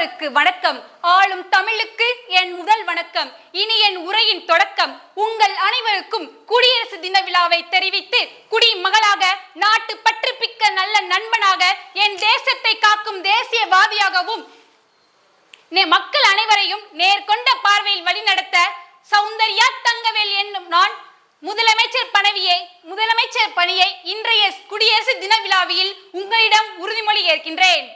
எல்லோருக்கு வணக்கம். ஆளும் தமிழுக்கு என் முதல் வணக்கம். இனி என் உரையின் தொடக்கம். உங்கள் அனைவருக்கும் குடியரசு தின விழாவை தெரிவித்து, குடிமகளாக, நாட்டு பற்றுப்பிக்க நல்ல நண்பனாக, என் தேசத்தை காக்கும் தேசியவாதியாகவும் மக்கள் அனைவரையும் நேர்கொண்ட பார்வையில் வழிநடத்த சௌந்தர்யா தங்கவேல் என்னும் நான் முதலமைச்சர் பணியை இன்றைய குடியரசு தின விழாவில் உங்களிடம் உறுதிமொழி ஏற்கின்றேன்.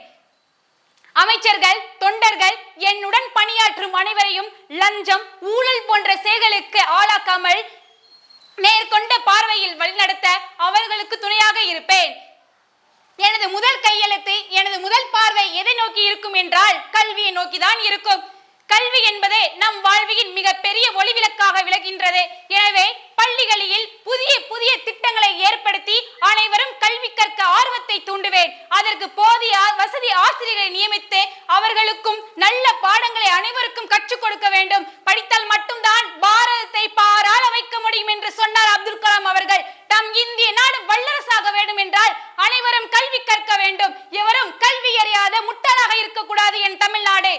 அமைச்சர்கள், தொண்டர்கள், என்னுடன் பணியாற்றும் அனைவரையும் லஞ்சம், ஊழல் போன்ற செயல்களுக்கு ஆளாக்காமல் நேர்கொண்ட பார்வையில் வழிநடத்த அவர்களுக்கு துணையாக இருப்பேன். எனது முதல் கையெழுத்து, எனது முதல் பார்வை எதை நோக்கி இருக்கும் என்றால் கல்வியை நோக்கிதான் இருக்கும். கல்வி என்பதே நம் வாழ்வின் மிக பெரிய ஒளிவிளக்காக விளக்கின்றது. எனவே பள்ளிகளில் புதிய புதிய திட்டங்களை ஏற்படுத்தி அனைவரும் கல்வி கற்க ஆர்வத்தை தூண்டுவேன். அதற்கு போதிய வசதி ஆசிரியர்களை நியமித்து அவர்களுக்கும் நல்ல பாடங்களை அனைவருக்கும் கற்றுக் கொடுக்க வேண்டும். படித்தால் மட்டும்தான் பாரதத்தை பாராள வைக்க முடியும் என்று சொன்னார் அப்துல் கலாம் அவர்கள். நம் இந்திய நாடு வல்லரசாக வேண்டும் என்றால் அனைவரும் கல்வி கற்க வேண்டும். எவரும் கல்வி அறியாத முட்டாளாக இருக்கக்கூடாது. என் தமிழ்நாடு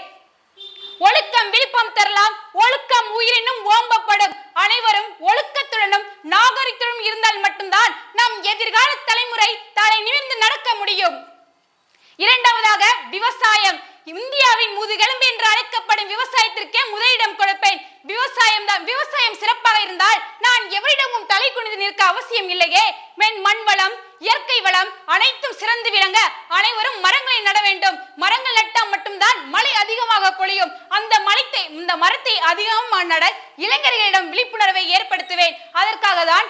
ஒழுக்கம் விழுப்பம் தரலாம், ஒழுக்கம் உயிரினும் ஓம்பப்படும். அனைவரும் ஒழுக்கத்துடனும் நாகரிகத்துடனும் இருந்தால் மட்டும்தான் நம் எதிர்கால தலைமுறை தலை நிமிர்ந்து நடக்க முடியும். இரண்டாவதாக விவசாயம். இந்தியாவின் முதுகெலும்பு என்று அழைக்கப்படும் விவசாயத்திற்கே முதலிடம் கொடுப்பேன். விவசாயம் சிறப்பாக இருந்தால் நான் எவரிடமும் தலை குனிந்து நிற்க அவசியம் இல்லையே. மண் வளம், இயற்கை வளம் அனைத்தும் சிறந்து விளங்க அனைவரும் மரங்களை நட வேண்டும். மரங்கள் நட்டால் மட்டும்தான் மழை அதிகமாக பொழியும். இந்த மரத்தை அதிகமாக நட இளைஞர்களிடம் விழிப்புணர்வை ஏற்படுத்துவேன். அதற்காக தான்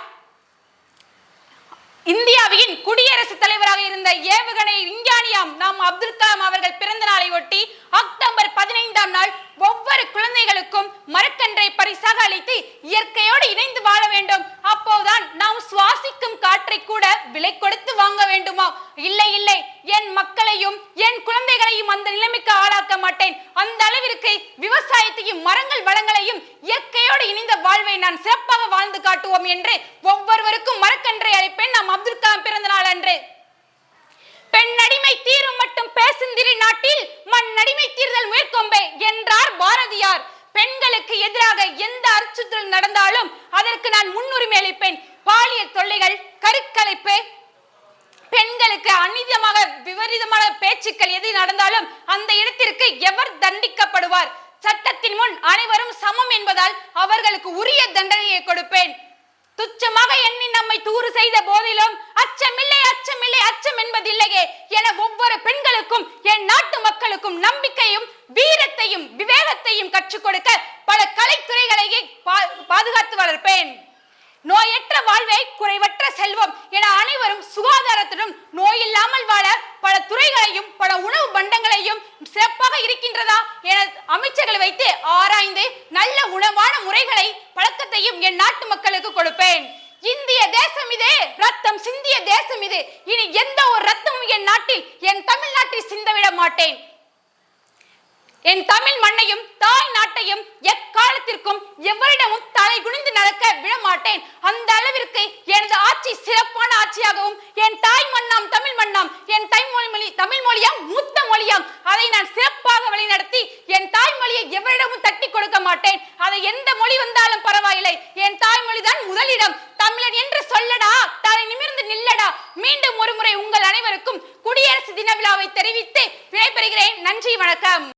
இந்தியாவின் குடியரசுத் தலைவராக இருந்த ஏவுகணை விஞ்ஞானியாம் நாம் அப்துல் கலாம் அவர்கள் பிறந்த நாளை ஒட்டி அக்டோபர் 15ஆம் நாள் ஒவ்வொரு குழந்தைகளுக்கும் மரக்கன்றை பரிசாக அளித்து இயற்கையோடு இணைந்து வாழ வேண்டும். அப்போதுதான் நாம் சுவாசிக்கும் காற்றை கூட விலை கொடுத்து வாங்க வேண்டுமா? இல்லை இல்லை, என் மக்களையும் என் குழந்தைகளையும் அந்த நிலைமைக்கு ஆளாக்க மாட்டேன். அந்த அளவிற்கு விவசாயத்தையும் மரங்கள் வளங்களையும் இயற்கையோடு இணைந்த வாழ்வை நான் சிறப்பாக வாழ்ந்து காட்டுவோம் என்று ஒவ்வொருவருக்கும் மரக்கன்றை அளிப்பேன். நாம் அப்துல் கலாம் பிறந்த நாள் அன்று. பெண் அடிமை தீரும் மட்டும் பேசுந்திரி நாட்டில் மண் அடிமை தீர்தல் மேற்கொம்பே என்றார் பாரதியார். பெண்களுக்கு எதிராக எந்த அச்சுறுத்தல் நடந்தாலும் அதற்கு நான் முன்னுரிமை அளிப்பேன். பாலியல் தொல்லைகள், கருக்கலைப்பு, பெண்களுக்கு அநீதமாக விபரீதமான பேச்சுக்கள் எது நடந்தாலும் அந்த இடத்திற்கு எவர் தண்டிக்கப்படுவார்? சட்டத்தின் முன் அனைவரும் சமம் என்பதால் அவர்களுக்கு உரிய தண்டனையை கொடுப்பேன். துச்சமாக எண்ணி நம்மை தூறு செய்த போதிலும் அச்சமில்லை அச்சமில்லை அச்சம் என்பதில்லையே என ஒவ்வொரு பெண்களுக்கும் என் நாட்டு மக்களுக்கும் நம்பிக்கையும் வீரத்தையும் விவேகத்தையும் கற்றுக் கொடுக்க பல கலைத்துறைகளையே பாதுகாத்து வளர்ப்பேன். நோயற்ற வாழ்வை குறைவற்ற செல்வம் என அனைவரும் சுகாதாரத்துடன் நோயில்லாமல் வாழ பல துறைகளையும் பல உணவு பண்டங்களையும் சிறப்பாக இருக்கின்றதா என அமைச்சர்களை வைத்து ஆராய்ந்து நல்ல உணவான முறைகளை பழக்கத்தையும் என் நாட்டு மக்களுக்கு கொடுப்பேன். இந்திய தேசம் இதே, ரத்தம் சிந்திய தேசம் இது. இனி எந்த ஒரு ரத்தமும் என் நாட்டில், என் தமிழ்நாட்டில் சிந்தவிட மாட்டேன். என் தமிழ் மண்ணையும் தாய் நாட்டையும் எக்காலத்திற்கும் எவரிடமும் தலை குனிந்து நடக்க விட மாட்டேன். அந்த அளவிற்கு எனது ஆட்சி சிறப்பான ஆட்சியாகவும், என் தாய் மண்ணாம் தமிழ் மண்ணாம், என் தமிழ் மொழியாம் மூத்த மொழியாம், அதை நான் சிறப்பாக வழிநடத்தி என் தாய்மொழியை எவரிடமும் தட்டி கொடுக்க மாட்டேன். அதை எந்த மொழி வந்தாலும் பரவாயில்லை, என் தாய்மொழிதான் முதலிடம். தமிழன் என்று சொல்லடா, தலை நிமிர்ந்து நில்லடா. மீண்டும் ஒருமுறை உங்கள் அனைவருக்கும் குடியரசு தின விழாவை தெரிவித்து விடைபெறுகிறேன். நன்றி, வணக்கம்.